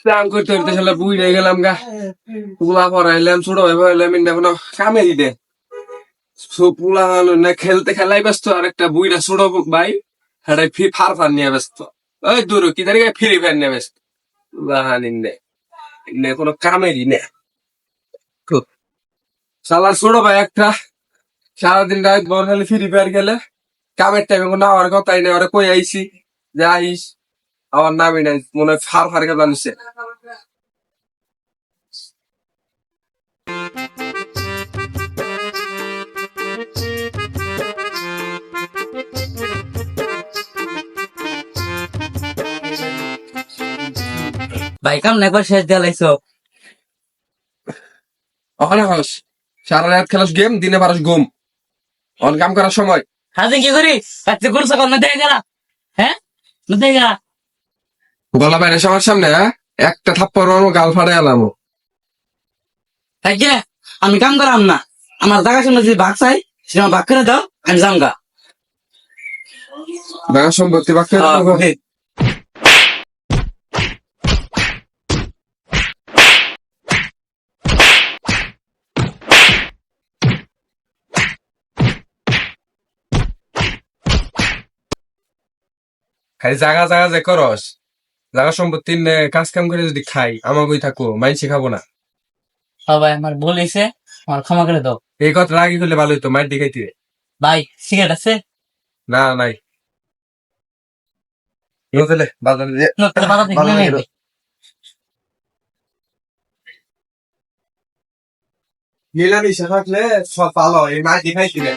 কাম করতে করতে শালা বুইড়া গেলাম গা। পুলা পড়াইলাম, ছোট ভাই পড়াইলাম, ইন্দা কোনো কামেরই দে। পুলা না খেলতে খেলাই ব্যস্ত, আর একটা বুইড়া ছোট ভাই হাটাই ফার ফার নিয়ে ব্যস্ত। ওই দূর কি দাঁড়িয়ে ফ্রি ফায়ার নিয়ে ব্যস্ত। বাহানিন নে কোনো কামেরই নে। শালার ছোট ভাই একটা সারাদিন রাত বল খালি ফ্রি ফায়ার খেলে, কামের টাইমে কোনো আমার কথাই নেই, ওরা কই আইছি যে আইস, আমার নামই নাই, মনে হয় ফার ফার খেলা নিচ্ছে। ভাই কাম না একবার শেষ দিয়ে লাইছো। ওখানে হস সারা রাত খেলাস গেম, দিনে পারস ঘুম, অন কাম করার সময়। হাতে কি করি কাছে করছো কল না দেখে গেলা। হ্যাঁ না দেখে গেলা। গলা বাইরে সবার সামনে একটা থাপ্পড় মারবো, গাল ফাড়ে এলাম। তাই কে আমি কাম করাম না, আমার জায়গা শুনে যদি ভাগ চাই সেটা আমার ভাগ করে দাও, আমি যামগা। দেখা সম্পত্তি বাক্য খালি জাগা জাগা যে করস, জাগা সম্পত্তি কাজ কাম করে যদি খাই, আমাকেই থাকবো, মাইনসি খাবো না। ভাই আমার বলেছে, আমার ক্ষমা করে দাও। এই কথা রাগি করলে ভালো হইতো, মাইর দেখাইতে। ভাই সিগারেট আছে? না নাই। বাজারে যে না, তাহলে বাধা থেকে নেমে আইবে। মিলামিশা থাকলে সব ভালো, এই মাইর দেখাইতে।